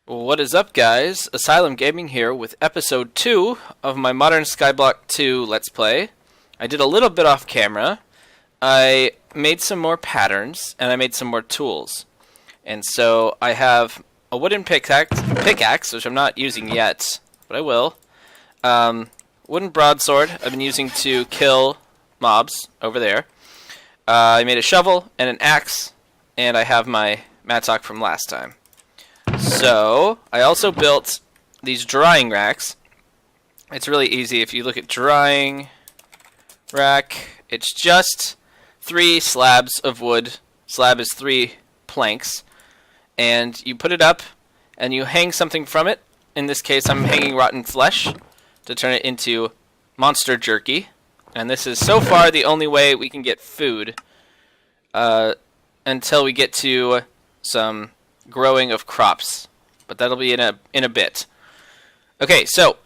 What is up, guys? Acylumgaming here with episode 2 of my Modern Skyblock 2 Let's Play. I did a little bit off camera. I made some more patterns, and I made some more tools. And so I have a wooden pickaxe, which I'm not using yet, but I will. Wooden broadsword I've been using to kill mobs over there. I made a shovel and an axe, and I have my mattock from last time. So, I also built these drying racks. It's really easy. If you look at drying rack, it's just 3 slabs of wood. Slab is 3 planks. And you put it up, and you hang something from it. In this case, I'm hanging rotten flesh to turn it into monster jerky. And this is so far the only way we can get food until we get to some growing of crops, but that'll be in a bit. Okay, so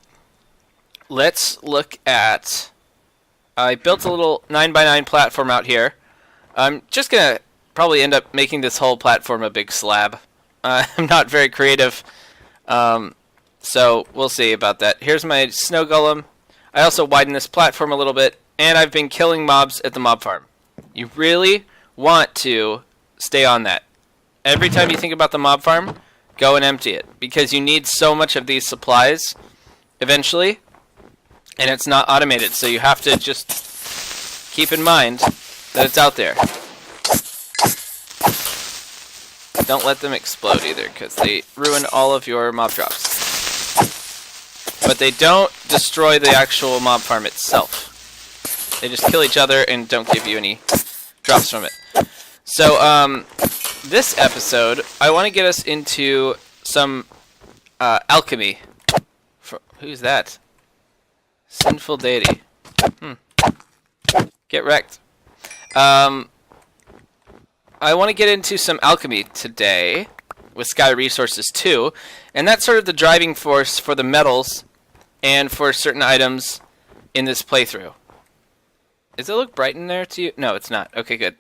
let's look at. I built a little 9x9 platform out here. I'm just gonna probably end up making this whole platform a big slab. I'm not very creative, so we'll see about that. Here's my snow golem. I also widened this platform a little bit, and I've been killing mobs at the mob farm. You really want to stay on that. Every time you think about the mob farm, go and empty it, because you need so much of these supplies eventually, and it's not automated, so you have to just keep in mind that it's out there. Don't let them explode either, because they ruin all of your mob drops. But they don't destroy the actual mob farm itself. They just kill each other and don't give you any drops from it. So, this episode, I want to get us into some alchemy. Who's that? Sinful deity. Get wrecked. I want to get into some alchemy today with Sky Resources 2, and that's sort of the driving force for the metals and for certain items in this playthrough. Does it look bright in there to you? No, it's not. Okay, good.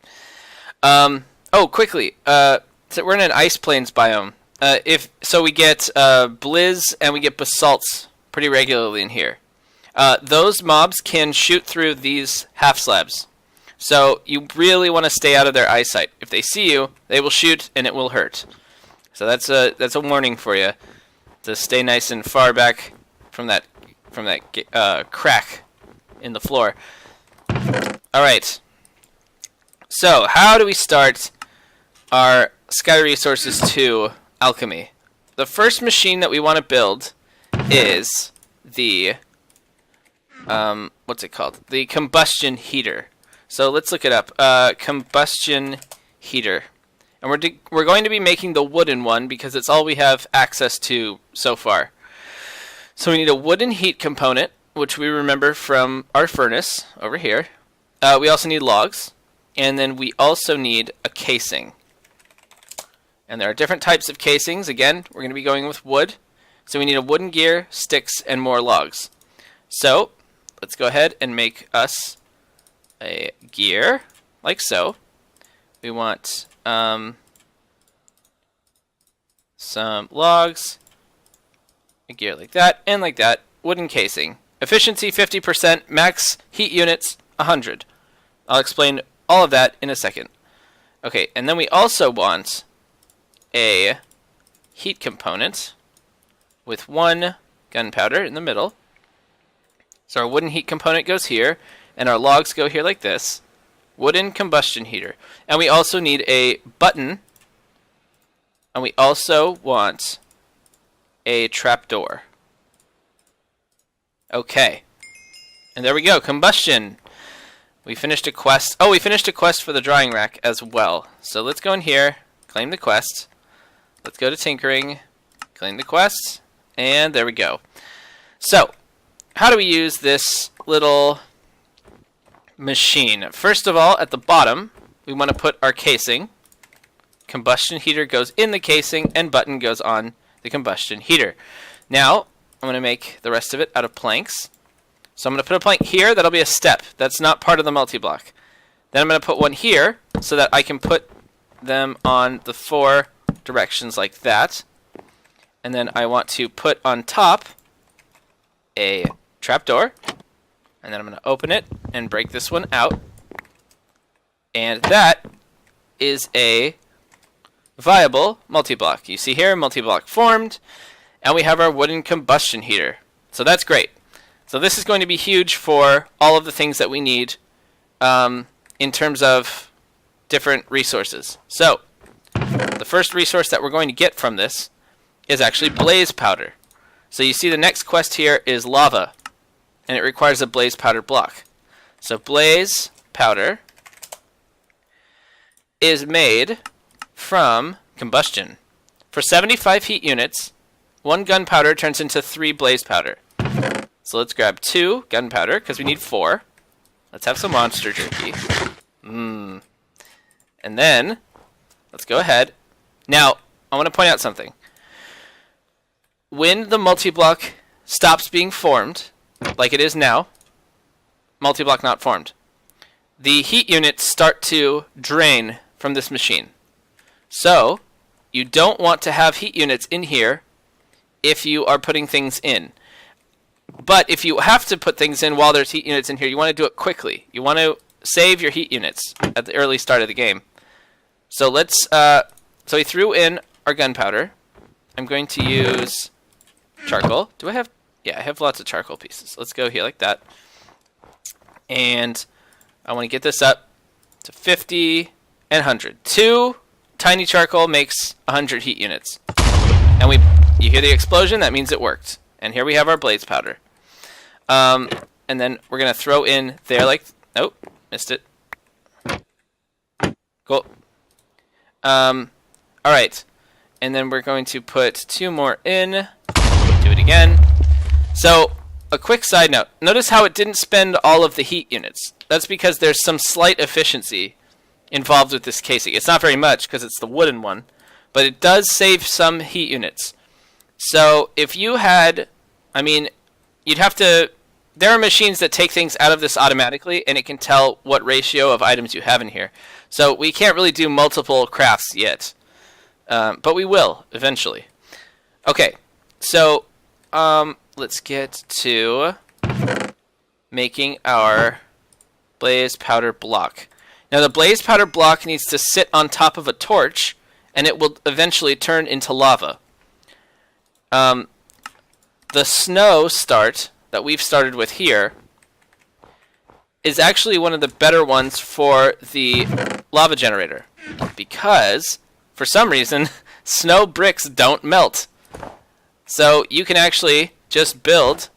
Oh, quickly. So we're in an ice plains biome. We get blizz and we get basalts pretty regularly in here. Those mobs can shoot through these half slabs. So you really want to stay out of their eyesight. If they see you, they will shoot and it will hurt. So that's a warning for you to stay nice and far back from that crack in the floor. All right. So how do we start our Sky Resources 2 alchemy? The first machine that we want to build is the what's it called? The combustion heater. So let's look it up. Combustion heater, and we're going to be making the wooden one because it's all we have access to so far. So we need a wooden heat component, which we remember from our furnace over here. We also need logs, and then we also need a casing. And there are different types of casings. Again, we're going to be going with wood. So we need a wooden gear, sticks, and more logs. So let's go ahead and make us a gear, like so. We want some logs, a gear like that, and like that. Wooden casing. Efficiency 50%, max heat units 100. I'll explain all of that in a second. Okay, and then we also want a heat component with 1 gunpowder in the middle. So our wooden heat component goes here, and our logs go here like this. Wooden combustion heater. And we also need a button, and we also want a trapdoor. Okay. And there we go, combustion. We finished a quest. Oh, we finished a quest for the drying rack as well. So let's go in here, claim the quest. Let's go to tinkering, claim the quest, and there we go. So, how do we use this little machine? First of all, at the bottom, we want to put our casing. Combustion heater goes in the casing, and button goes on the combustion heater. Now, I'm going to make the rest of it out of planks. So I'm going to put a plank here. That'll be a step. That's not part of the multi-block. Then I'm going to put one here so that I can put them on the 4 directions like that. And then I want to put on top a trapdoor. And then I'm going to open it and break this one out. And that is a viable multi-block. You see here, multi-block formed. And we have our wooden combustion heater. So that's great. So this is going to be huge for all of the things that we need in terms of different resources. So the first resource that we're going to get from this is actually blaze powder. So you see the next quest here is lava, and it requires a blaze powder block. So blaze powder is made from combustion. For 75 heat units, 1 gunpowder turns into 3 blaze powder. So let's grab 2 gunpowder, because we need 4. Let's have some monster jerky. And then, let's go ahead. Now, I want to point out something. When the multi-block stops being formed, like it is now, multi-block not formed, the heat units start to drain from this machine. So, you don't want to have heat units in here if you are putting things in. But if you have to put things in while there's heat units in here, you want to do it quickly. You want to save your heat units at the early start of the game. So let's, so we threw in our gunpowder. I'm going to use charcoal. Do I have, yeah, I have lots of charcoal pieces. Let's go here like that. And I want to get this up to 50 and 100. 2 tiny charcoal makes 100 heat units. And you hear the explosion, that means it worked. And here we have our blaze powder. And then we're going to throw in there like... Nope, missed it. Cool. Alright. And then we're going to put 2 more in. Do it again. So, a quick side note. Notice how it didn't spend all of the heat units. That's because there's some slight efficiency involved with this casing. It's not very much because it's the wooden one. But it does save some heat units. So, if you had... I mean, you'd have to... There are machines that take things out of this automatically, and it can tell what ratio of items you have in here. So we can't really do multiple crafts yet. But we will, eventually. Okay, so let's get to making our blaze powder block. Now the blaze powder block needs to sit on top of a torch, and it will eventually turn into lava. The snow start that we've started with here is actually one of the better ones for the lava generator, because for some reason snow bricks don't melt. So you can actually just build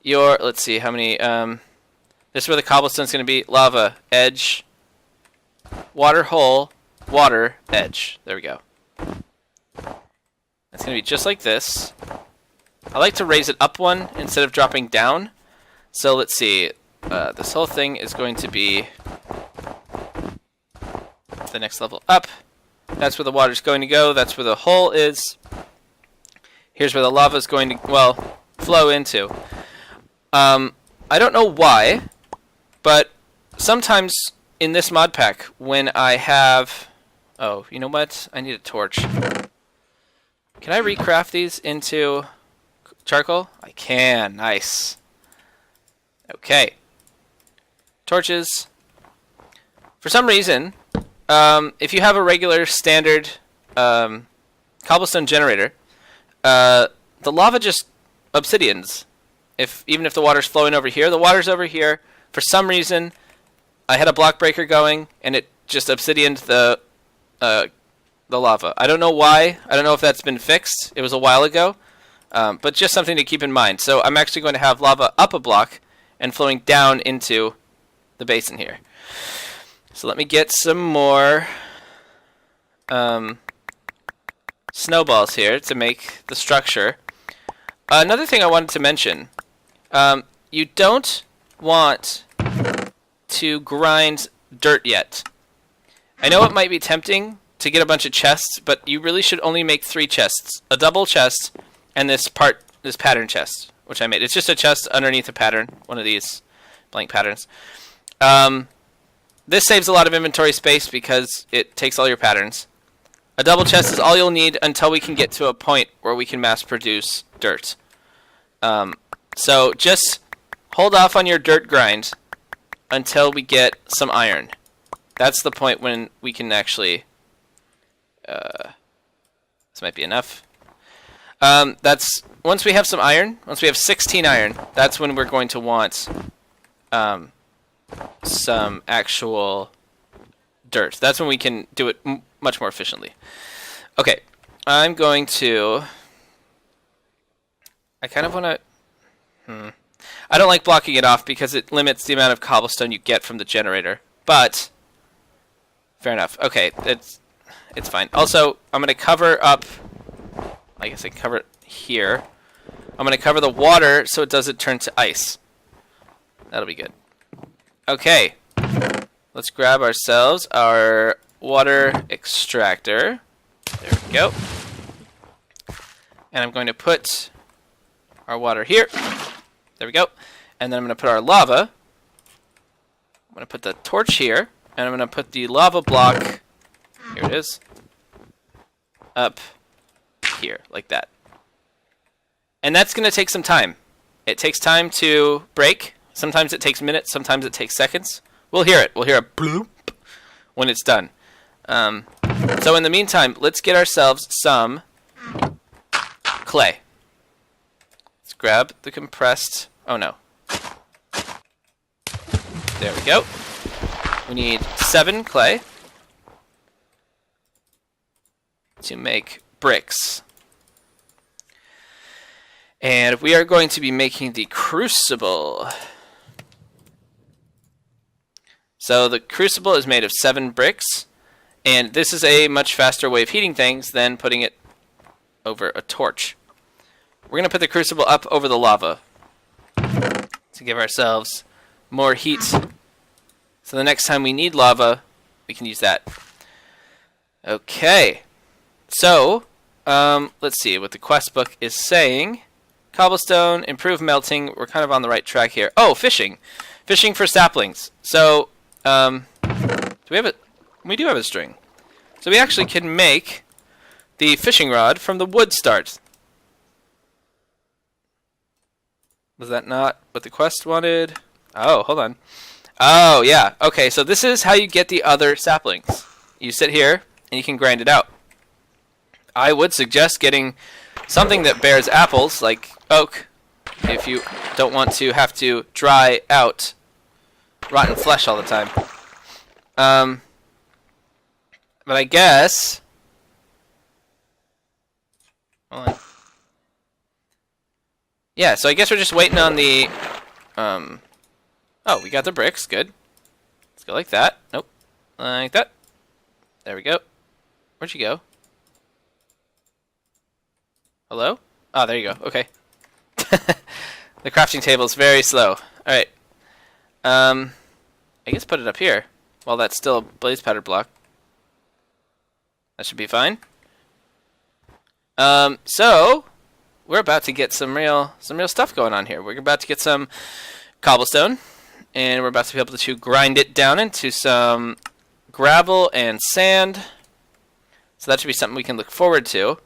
your, let's see how many, this is where the cobblestone's going to be: lava, edge, water hole, water, edge. There we go. It's going to be just like this. I like to raise it up one instead of dropping down. So let's see. This whole thing is going to be the next level up. That's where the water's going to go. That's where the hole is. Here's where the lava is going to, well, flow into. I don't know why, but sometimes in this mod pack, when I have... Oh, you know what? I need a torch. Can I recraft these into... charcoal? I can. Nice. Okay. Torches. For some reason, if you have a regular standard cobblestone generator, the lava just obsidians. Even if the water's flowing over here, the water's over here. For some reason, I had a block breaker going, and it just obsidianed the lava. I don't know why. I don't know if that's been fixed. It was a while ago. But just something to keep in mind. So I'm actually going to have lava up a block and flowing down into the basin here. So let me get some more snowballs here to make the structure. Another thing I wanted to mention. You don't want to grind dirt yet. I know it might be tempting to get a bunch of chests, but you really should only make 3 chests. A double chest... and this pattern chest, which I made. It's just a chest underneath a pattern, one of these blank patterns. This saves a lot of inventory space because it takes all your patterns. A double chest is all you'll need until we can get to a point where we can mass produce dirt. So just hold off on your dirt grind until we get some iron. That's the point when we can actually... this might be enough. That's once we have some iron, once we have 16 iron, that's when we're going to want some actual dirt. That's when we can do it much more efficiently. Okay, I'm going to... I kind of want to... I don't like blocking it off because it limits the amount of cobblestone you get from the generator. But, fair enough. Okay, it's fine. Also, I'm going to cover up... I guess I can cover it here. I'm going to cover the water so it doesn't turn to ice. That'll be good. Okay. Let's grab ourselves our water extractor. There we go. And I'm going to put our water here. There we go. And then I'm going to put our lava. I'm going to put the torch here. And I'm going to put the lava block, here it is, up here, like that. And that's going to take some time. It takes time to break. Sometimes it takes minutes, sometimes it takes seconds. We'll hear it. We'll hear a bloop when it's done. So in the meantime, let's get ourselves some clay. Let's grab the compressed... Oh, no. There we go. We need 7 clay to make bricks. And we are going to be making the crucible. So the crucible is made of 7 bricks, and this is a much faster way of heating things than putting it over a torch. We're going to put the crucible up over the lava to give ourselves more heat. So the next time we need lava, we can use that. Okay. So, let's see what the quest book is saying. Cobblestone, improve melting. We're kind of on the right track here. Oh, fishing. Fishing for saplings. So, do we have it? We do have a string. So we actually can make the fishing rod from the wood start. Was that not what the quest wanted? Oh, hold on. Oh, yeah. Okay, so this is how you get the other saplings. You sit here, and you can grind it out. I would suggest getting something that bears apples, like oak, if you don't want to have to dry out rotten flesh all the time. But I guess... Hold on. Yeah, so I guess we're just waiting on the... Oh, we got the bricks. Good. Let's go like that. Nope. Like that. There we go. Where'd you go? Hello? Oh, there you go. Okay. The crafting table is very slow. Alright. I guess put it up here. Well, that's still a blaze powder block. That should be fine. So we're about to get some real stuff going on here. We're about to get some cobblestone, and we're about to be able to grind it down into some gravel and sand. So that should be something we can look forward to.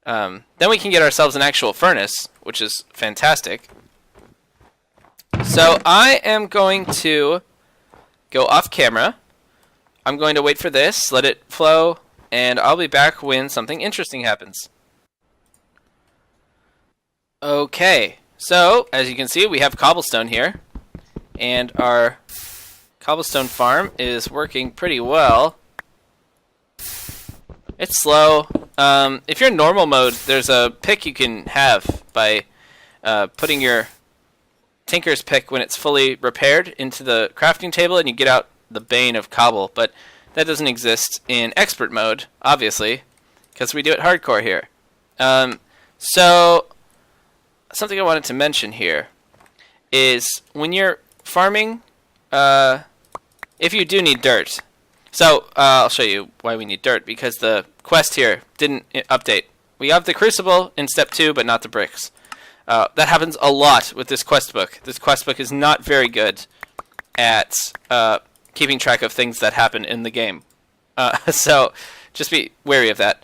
Then we can get ourselves an actual furnace, which is fantastic. So I am going to go off camera. I'm going to wait for this, let it flow, and I'll be back when something interesting happens. Okay, so as you can see, we have cobblestone here, and our cobblestone farm is working pretty well. It's slow. If you're in normal mode, there's a pick you can have by putting your tinker's pick when it's fully repaired into the crafting table, and you get out the bane of cobble, but that doesn't exist in expert mode, obviously, because we do it hardcore here. So something I wanted to mention here is when you're farming, if you do need dirt. So I'll show you why we need dirt, because the quest here didn't update. We have the crucible in step 2, but not the bricks. That happens a lot with this quest book. This quest book is not very good at keeping track of things that happen in the game. So just be wary of that.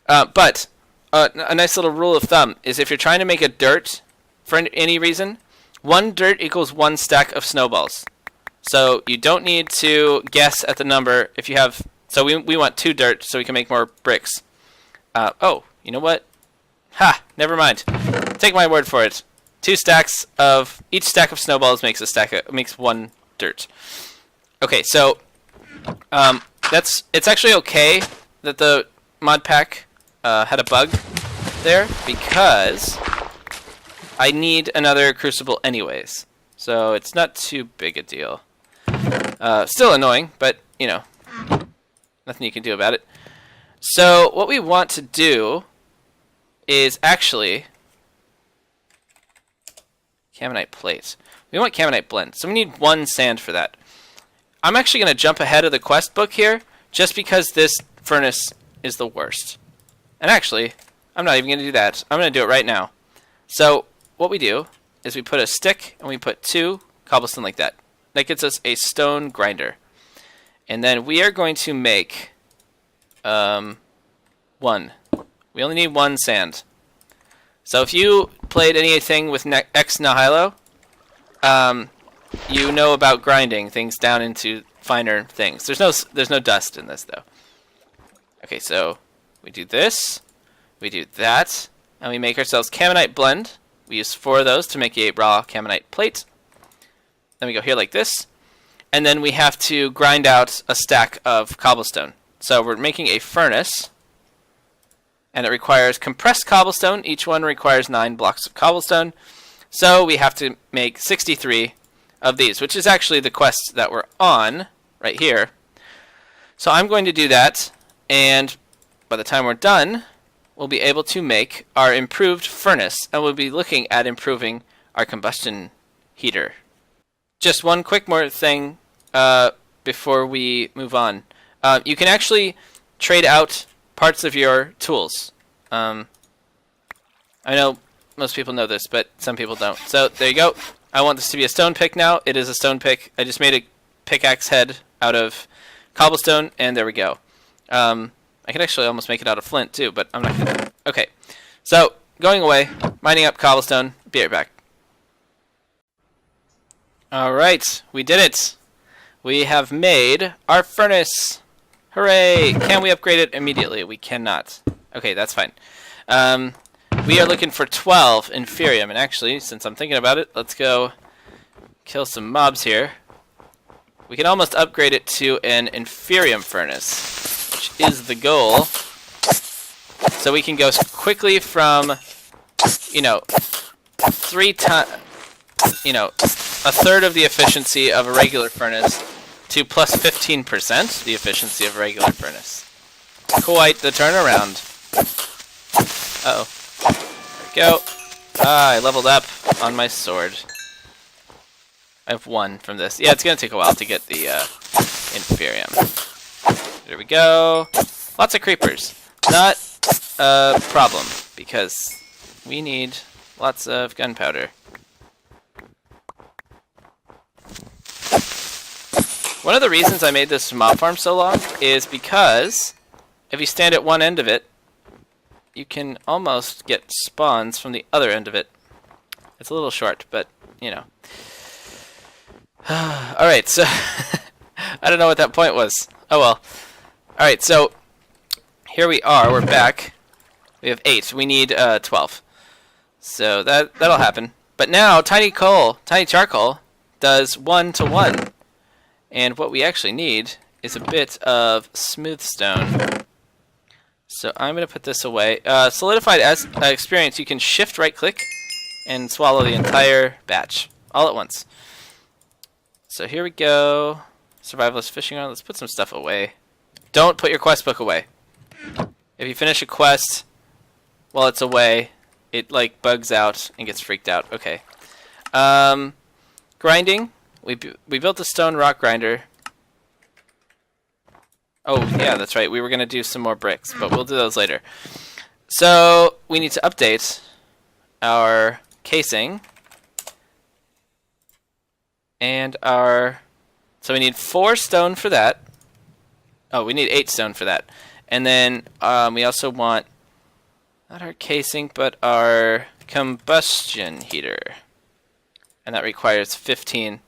But a nice little rule of thumb is if you're trying to make a dirt for any reason, 1 dirt equals 1 stack of snowballs. So you don't need to guess at the number if you have... So we want 2 dirt so we can make more bricks. Oh, you know what? Ha! Never mind. Take my word for it. 2 stacks of... Each stack of snowballs makes makes 1 dirt. Okay, so... It's actually okay that the mod pack had a bug there, because I need another crucible anyways. So it's not too big a deal. Still annoying, but, you know, nothing you can do about it. So what we want to do is actually... Caminite plate. We want caminite blend, so we need 1 sand for that. I'm actually going to jump ahead of the quest book here, just because this furnace is the worst. And actually, I'm not even going to do that. I'm going to do it right now. So what we do is we put a stick and we put 2 cobblestone like that. That gets us a stone grinder. And then we are going to make 1. We only need 1 sand. So if you played anything with X Nihilo, you know about grinding things down into finer things. There's no dust in this though. Okay, so we do this, we do that, and we make ourselves caminite blend. We use 4 of those to make a raw caminite plate. Then we go here like this, and then we have to grind out a stack of cobblestone. So we're making a furnace, and it requires compressed cobblestone. Each one requires 9 blocks of cobblestone. So we have to make 63 of these, which is actually the quest that we're on right here. So I'm going to do that, and by the time we're done, we'll be able to make our improved furnace, and we'll be looking at improving our combustion heater. Just one quick more thing before we move on. You can actually trade out parts of your tools. I know most people know this, but some people don't. So there you go. I want this to be a stone pick now. It is a stone pick. I just made a pickaxe head out of cobblestone, and there we go. I could actually almost make it out of flint too, but I'm not gonna. Okay, so going away, mining up cobblestone. Be right back. All right, we did it. We have made our furnace. Hooray! Can we upgrade it immediately? We cannot. Okay, that's fine. We are looking for 12 inferium, and actually, since I'm thinking about it, let's go kill some mobs here. We can almost upgrade it to an inferium furnace, which is the goal. So we can go quickly from, you know, 3 times, you know, a third of the efficiency of a regular furnace to plus 15% the efficiency of a regular furnace. Quite the turnaround. Uh-oh. There we go. Ah, I leveled up on my sword. I have 1 from this. Yeah, it's going to take a while to get the inferium. There we go. Lots of creepers. Not a problem, because we need lots of gunpowder. One of the reasons I made this mob farm so long is because if you stand at one end of it, you can almost get spawns from the other end of it. It's a little short, but, you know. Alright, so I don't know what that point was. Oh well. Alright, so here we are. We're back. We have 8. We need 12. So that'll happen. But now tiny charcoal does 1 to 1. And what we actually need is a bit of smooth stone. So I'm going to put this away. Solidified experience, you can shift right click and swallow the entire batch all at once. So here we go. Survivalist fishing rod. Let's put some stuff away. Don't put your quest book away. If you finish a quest while it's away, it like bugs out and gets freaked out. Okay. Grinding. We built a stone rock grinder. Oh, yeah, that's right. We were going to do some more bricks, but we'll do those later. So we need to update our casing. And our... So we need 4 stone for that. Oh, we need 8 stone for that. And then we also want, not our casing, but our combustion heater. And that requires 15.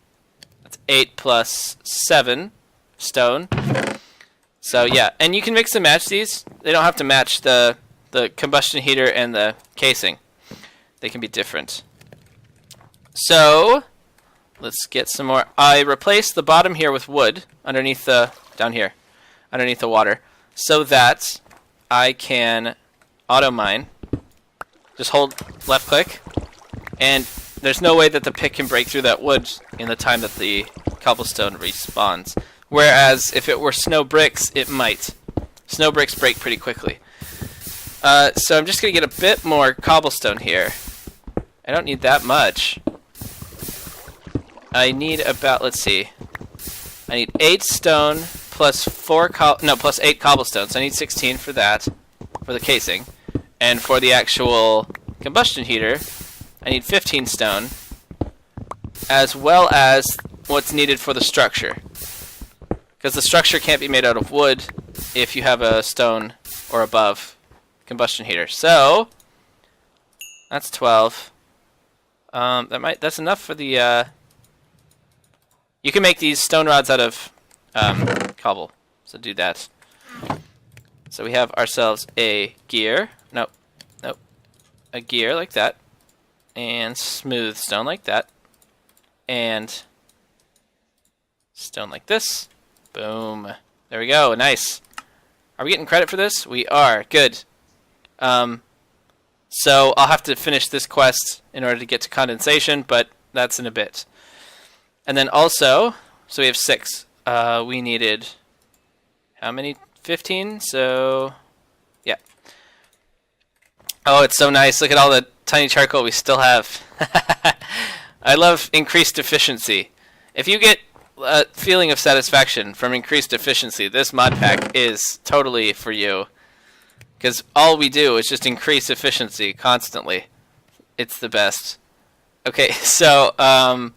That's 8 plus 7 stone. So yeah, and you can mix and match these. They don't have to match the combustion heater and the casing. They can be different. So let's get some more. I replaced the bottom here with wood underneath the, down here, underneath the water, so that I can auto mine. Just hold left click, and there's no way that the pick can break through that wood in the time that the cobblestone respawns. Whereas if it were snow bricks, it might. Snow bricks break pretty quickly. So I'm just going to get a bit more cobblestone here. I don't need that much. I need about, let's see. I need 8 stone plus plus 8 cobblestone. So I need 16 for that, for the casing. And for the actual combustion heater, I need 15 stone, as well as what's needed for the structure. Because the structure can't be made out of wood if you have a stone or above combustion heater. So that's 12. That's enough for the. You can make these stone rods out of cobble. So do that. So we have ourselves a gear. Nope. A gear like that, and smooth stone like that, and stone like this. Boom. There we go. Nice. Are we getting credit for this? We are. Good. So I'll have to finish this quest in order to get to condensation, but that's in a bit. And then also, so we have 6. We needed how many? 15? So, yeah. Oh, it's so nice. Look at all the tiny charcoal we still have. I love increased efficiency. If you get a feeling of satisfaction from increased efficiency, this mod pack is totally for you. Because all we do is just increase efficiency constantly. It's the best. Okay, so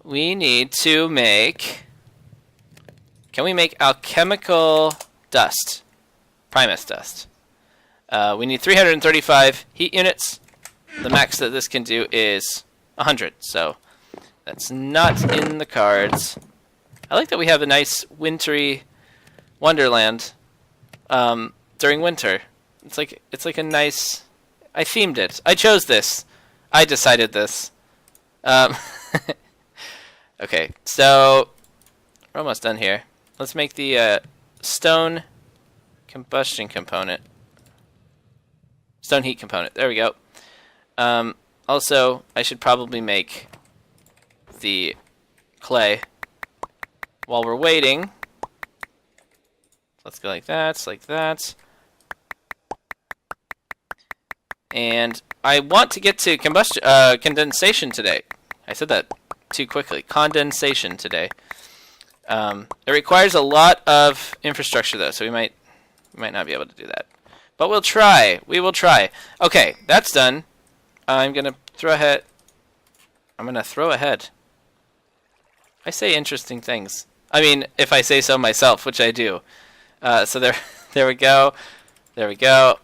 we need to make... Can we make alchemical dust? Primus dust. We need 335 heat units. The max that this can do is 100, so that's not in the cards. I like that we have a nice wintry wonderland during winter. It's like a nice... I themed it. I chose this. I decided this. Okay, so we're almost done here. Let's make the stone combustion component. Stone heat component. There we go. Also, I should probably make the clay while we're waiting. Let's go like that, like that. And I want to get to condensation today. I said that too quickly. Condensation today. It requires a lot of infrastructure though, so we might not be able to do that. But we'll try. We will try. Okay, that's done. I'm gonna throw ahead. I say interesting things. I mean, if I say so myself, which I do. So there we go. There we go.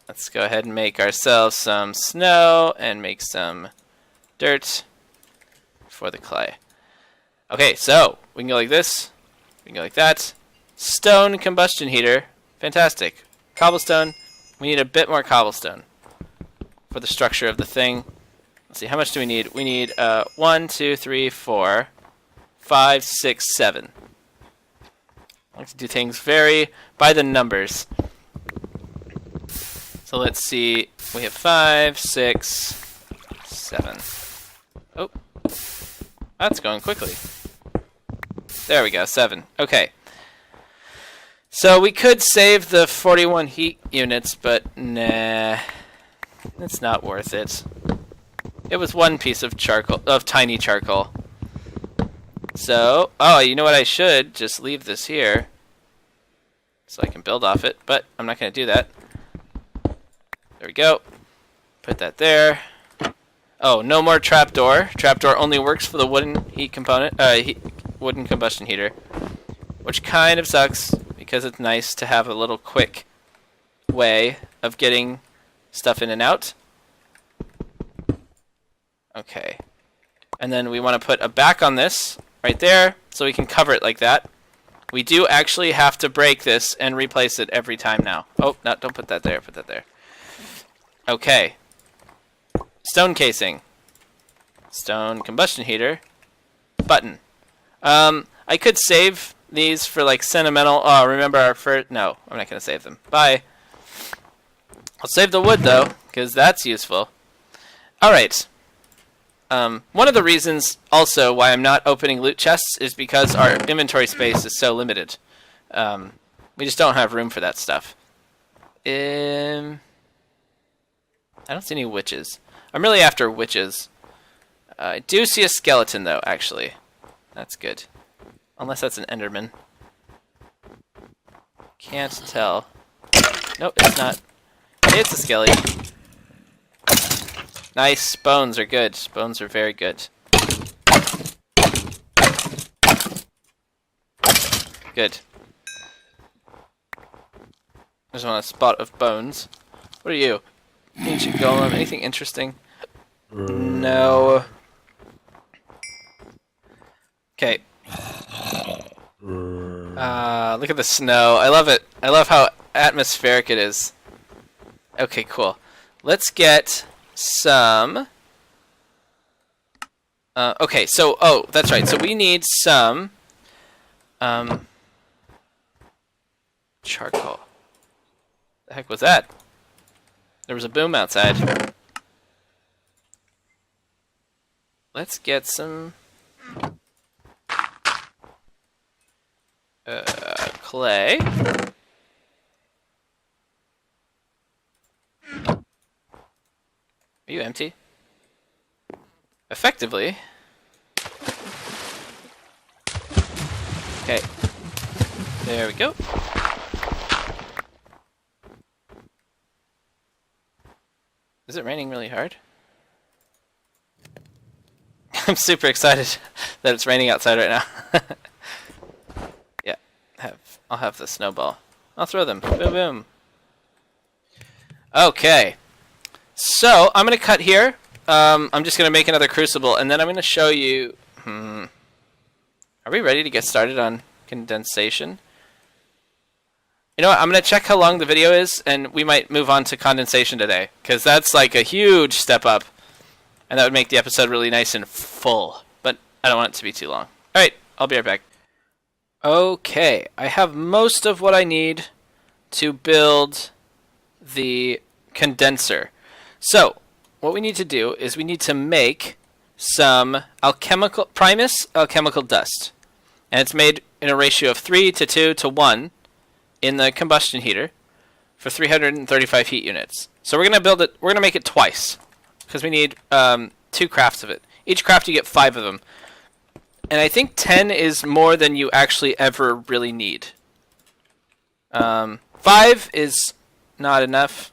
Let's go ahead and make ourselves some snow and make some dirt for the clay. Okay, so we can go like this. We can go like that. Stone combustion heater. Fantastic. Cobblestone. We need a bit more cobblestone for the structure of the thing. Let's see, how much do we need? We need 1, 2, 3, 4, 5, 6, 7. I like to do things very by the numbers. So let's see. We have 5, 6, 7. Oh, that's going quickly. There we go, 7. Okay. So we could save the 41 heat units, but nah, it's not worth it. It was one piece of charcoal, of tiny charcoal. So, oh, you know what? I should just leave this here so I can build off it, but I'm not going to do that. There we go. Put that there. Oh, no more trapdoor. Trapdoor only works for the wooden heat component, wooden combustion heater. which kind of sucks because it's nice to have a little quick way of getting stuff in and out. Okay. And then we want to put a back on this right there so we can cover it like that. We do actually have to break this and replace it every time now. Oh, no, don't put that there. Put that there. Okay. Stone casing. Stone combustion heater. Button. I could save these for like sentimental. Oh, remember our first. No, I'm not going to save them. Bye. I'll save the wood though, because that's useful. Alright. One of the reasons also why I'm not opening loot chests is because our inventory space is so limited. We just don't have room for that stuff. I don't see any witches. I'm really after witches. I do see a skeleton though, actually. That's good. Unless that's an enderman. Can't tell. Nope, it's not. It's a skelly. Nice. Bones are good. Bones are very good. Good. There's one spot of bones. What are you? Ancient golem. Anything interesting? No. Okay. Look at the snow. I love it. I love how atmospheric it is. Okay, cool. Let's get some... okay, so... Oh, that's right. So we need some... charcoal. The heck was that? There was a boom outside. Let's get some... clay. Are you empty? Effectively. Okay. There we go. Is it raining really hard? I'm super excited that it's raining outside right now. Yeah, I'll have the snowball. I'll throw them. Boom, boom. Okay. So, I'm going to cut here. I'm just going to make another crucible, and then I'm going to show you... Are we ready to get started on condensation? You know what? I'm going to check how long the video is, and we might move on to condensation today, because that's like a huge step up, and that would make the episode really nice and full, but I don't want it to be too long. Alright, I'll be right back. Okay, I have most of what I need to build the condenser. So, what we need to do is we need to make some alchemical primus alchemical dust. And it's made in a ratio of 3 to 2 to 1 in the combustion heater for 335 heat units. So we're going to build it, we're going to make it twice because we need 2 crafts of it. Each craft you get 5 of them. And I think 10 is more than you actually ever really need. 5 is not enough.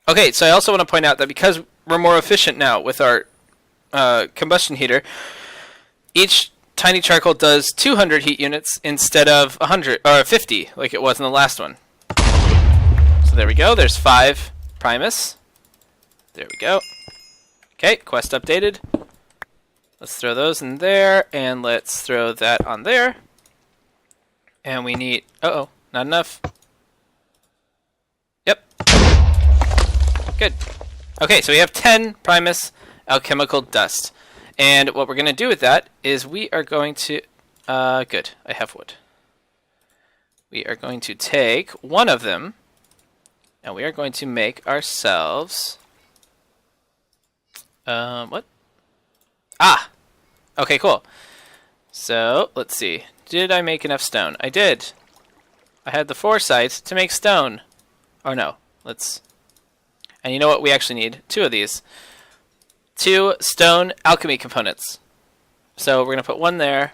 Okay, so I also want to point out that because we're more efficient now with our combustion heater, each tiny charcoal does 200 heat units instead of 100 or 50 like it was in the last one. So there we go. There's 5 primus. There we go. Okay, quest updated. Let's throw those in there, and let's throw that on there. And we need... Uh-oh, not enough. Yep. Good. Okay, so we have 10 primus alchemical dust. And what we're going to do with that is we are going to... good, I have wood. We are going to take one of them, and we are going to make ourselves... what? Ah! Okay, cool. So, let's see. Did I make enough stone? I did. I had the foresight to make stone. Or no, let's... And you know what? We actually need 2 of these. 2 stone alchemy components. So we're going to put one there,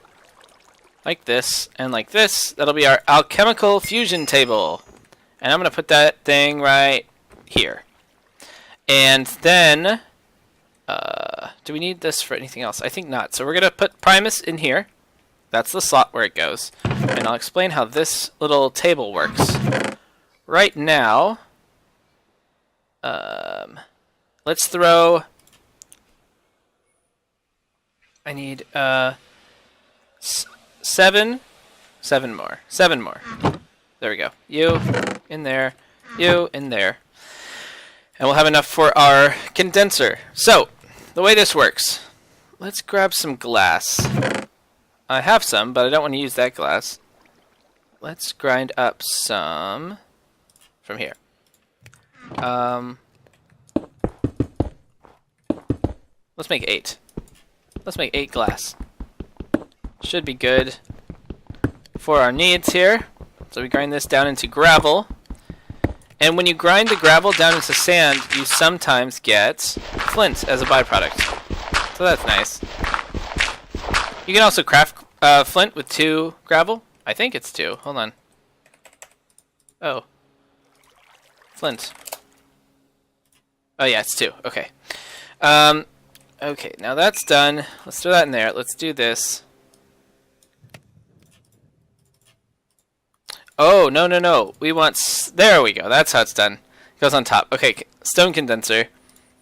like this, and like this. That'll be our alchemical fusion table. And I'm going to put that thing right here. And then... do we need this for anything else? I think not. So we're going to put primus in here. That's the slot where it goes. And I'll explain how this little table works. Right now, let's throw... I need 7 more. 7 more. There we go. You in there. You in there. And we'll have enough for our condenser. So, the way this works. Let's grab some glass. I have some, but I don't want to use that glass. Let's grind up some from here. Let's make 8. Let's make 8 glass. Should be good for our needs here. So we grind this down into gravel. And when you grind the gravel down into sand, you sometimes get flint as a byproduct. So that's nice. You can also craft flint with 2 gravel. I think it's 2. Hold on. Oh. Flint. Oh yeah, it's 2. Okay. Okay, now that's done. Let's throw that in there. Let's do this. Oh, no, no, no. We want... There we go. That's how it's done. It goes on top. Okay, stone condenser.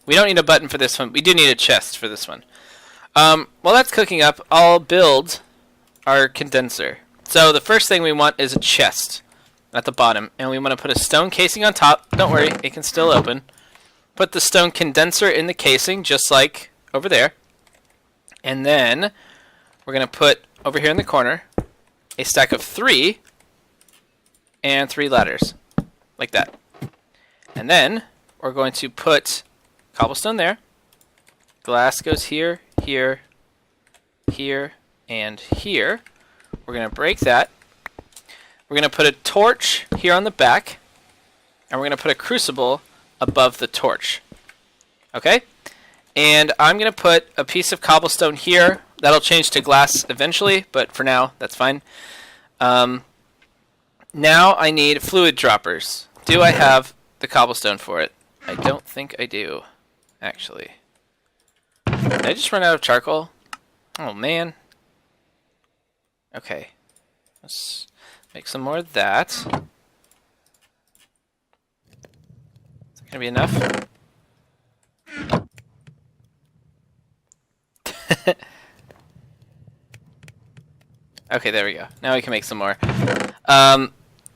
We don't need a button for this one. We do need a chest for this one. While that's cooking up, I'll build our condenser. So the first thing we want is a chest at the bottom. And we want to put a stone casing on top. Don't worry, it can still open. Put the stone condenser in the casing, just like over there. And then we're going to put over here in the corner a stack of 3 and 3 ladders, like that. And then we're going to put cobblestone there. Glass goes here, here, here, and here. We're going to break that. We're going to put a torch here on the back. And we're going to put a crucible above the torch. Okay? And I'm going to put a piece of cobblestone here. That'll change to glass eventually, but for now, that's fine. Now I need fluid droppers. Do I have the cobblestone for it? I don't think I do, actually. Did I just run out of charcoal? Oh, man. Okay. Let's make some more of that. Is it going to be enough? Okay, there we go. Now we can make some more.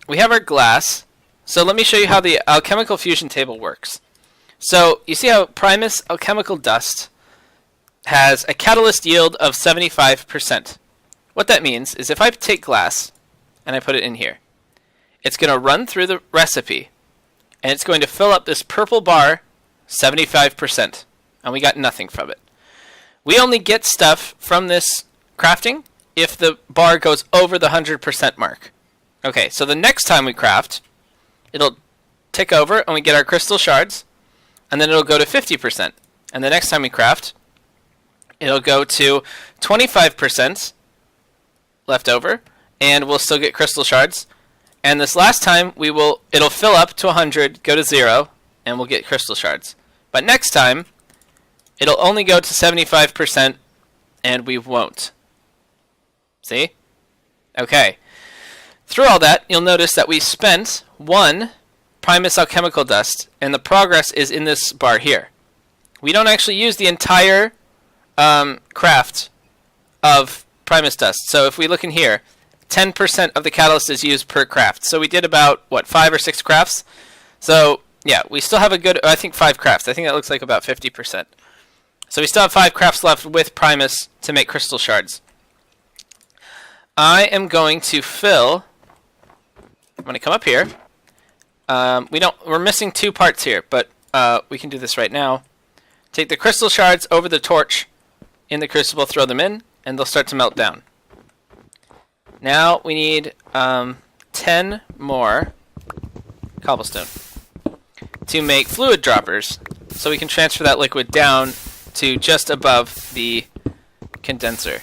We have our glass. So let me show you how the alchemical fusion table works. So you see how Primus alchemical dust has a catalyst yield of 75%. What that means is if I take glass and I put it in here, it's going to run through the recipe and it's going to fill up this purple bar 75%. And we got nothing from it. We only get stuff from this crafting if the bar goes over the 100% mark. Okay, so the next time we craft, it'll tick over and we get our crystal shards, and then it'll go to 50%. And the next time we craft, it'll go to 25% left over, and we'll still get crystal shards. And this last time, it'll fill up to 100, go to 0, and we'll get crystal shards. But next time, it'll only go to 75%, and we won't. See? Okay. Through all that, you'll notice that we spent 1 Primus alchemical dust, and the progress is in this bar here. We don't actually use the entire craft of Primus dust. So if we look in here, 10% of the catalyst is used per craft. So we did about, what, 5 or 6 crafts? So, yeah, we still have a good, I think 5 crafts. I think that looks like about 50%. So we still have 5 crafts left with Primus to make crystal shards. I am going to fill... I'm going to come up here. We're missing 2 parts here, but we can do this right now. Take the crystal shards over the torch in the crucible, throw them in, and they'll start to melt down. Now we need 10 more cobblestone to make fluid droppers, so we can transfer that liquid down to just above the condenser.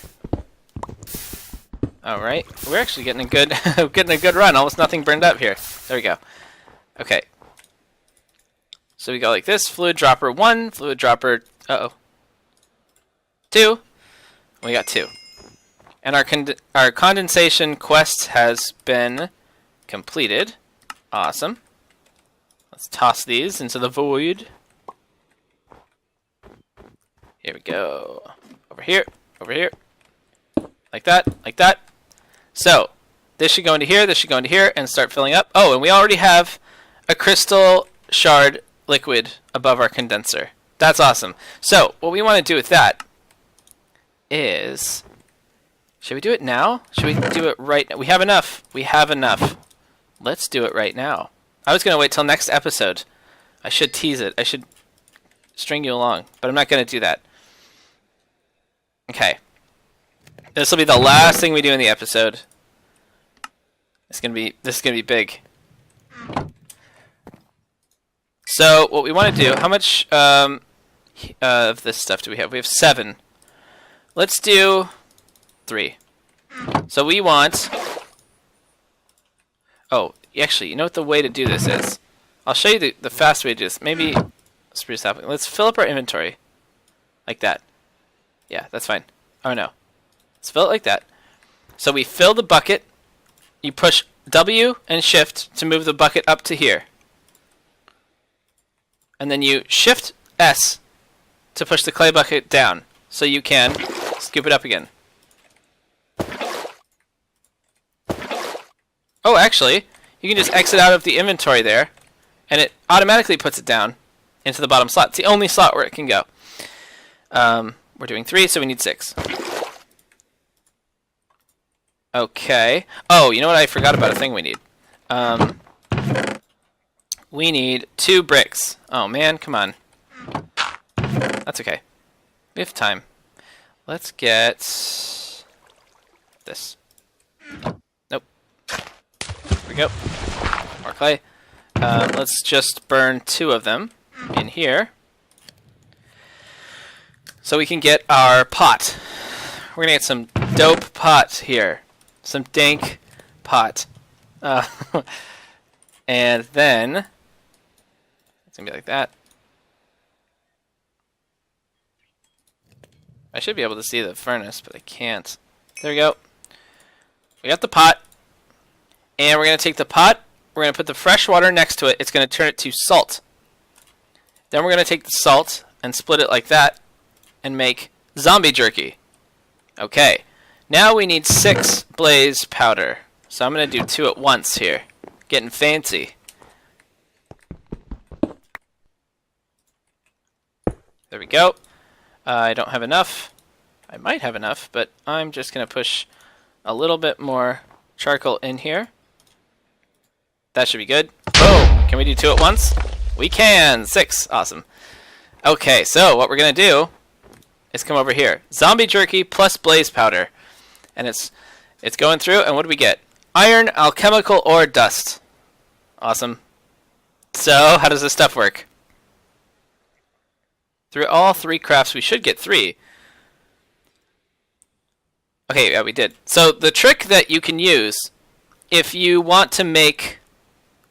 All right, we're actually getting a good run. Almost nothing burned up here. There we go. Okay. So we go like this: fluid dropper 1, fluid dropper 2. We got 2. And our condensation quest has been completed. Awesome. Let's toss these into the void. Here we go. Over here, over here. Like that, like that. So, this should go into here, this should go into here, and start filling up. Oh, and we already have a crystal shard liquid above our condenser. That's awesome. So, what we want to do with that is... Should we do it now? Should we do it right now? We have enough. We have enough. Let's do it right now. I was going to wait till next episode. I should tease it. I should string you along, but I'm not going to do that. Okay. This will be the last thing we do in the episode. This is gonna be big. So what we want to do? How much of this stuff do we have? We have 7. Let's do 3. So we want. Oh, actually, you know what the way to do this is? I'll show you the fast way to do this. Maybe spruce sapling. Let's fill up our inventory, like that. Yeah, that's fine. Oh no. Let's fill it like that. So we fill the bucket. You push W and Shift to move the bucket up to here. And then you Shift S to push the clay bucket down. So you can scoop it up again. Oh, actually, you can just exit out of the inventory there. And it automatically puts it down into the bottom slot. It's the only slot where it can go. We're doing 3, so we need 6. Okay. Oh, you know what? I forgot about a thing we need. We need 2 bricks. Oh, man. Come on. That's okay. We have time. Let's get this. Nope. There we go. More clay. Let's just burn 2 of them in here. So we can get our pot. We're gonna get some dope pot here. Some dank pot. And then it's gonna be like that. I should be able to see the furnace, but I can't. There we go. We got the pot. And we're gonna take the pot, we're gonna put the fresh water next to it, it's gonna turn it to salt. Then we're gonna take the salt and split it like that and make zombie jerky. Okay. Now we need 6 blaze powder. So I'm going to do 2 at once here. Getting fancy. There we go. I don't have enough. I might have enough, but I'm just going to push a little bit more charcoal in here. That should be good. Boom! Can we do 2 at once? We can! 6! Awesome. Okay, so what we're going to do is come over here. Zombie jerky plus blaze powder. And it's going through, and what do we get? Iron, alchemical, or dust. Awesome. So, how does this stuff work? Through all 3 crafts, we should get 3. Okay, yeah, we did. So, the trick that you can use, if you want to make...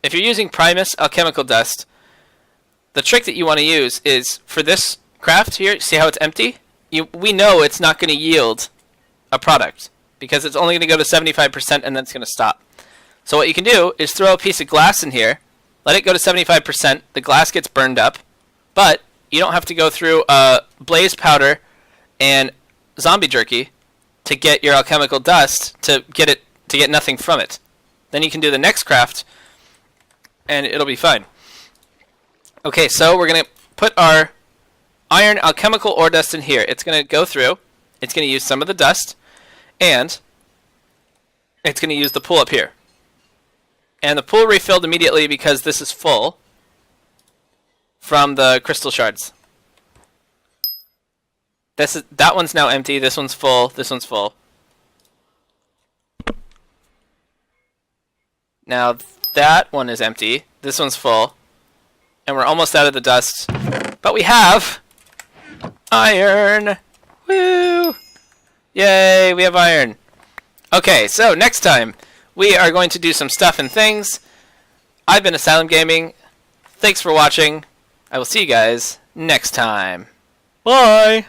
If you're using Primus alchemical dust, the trick that you want to use is, for this craft here, see how it's empty? We know it's not going to yield a product because it's only going to go to 75% and then it's going to stop. So what you can do is throw a piece of glass in here, let it go to 75%, the glass gets burned up, but you don't have to go through blaze powder and zombie jerky to get your alchemical dust to get nothing from it. Then you can do the next craft and it'll be fine. Okay, so we're going to put our iron alchemical ore dust in here. It's going to go through. It's going to use some of the dust. And it's going to use the pool up here. And the pool refilled immediately because this is full from the crystal shards. That one's now empty. This one's full. This one's full. Now that one is empty. This one's full. And we're almost out of the dust. But we have iron! Woo! Yay, we have iron. Okay, so next time we are going to do some stuff and things. I've been Acylumgaming. Thanks for watching. I will see you guys next time. Bye!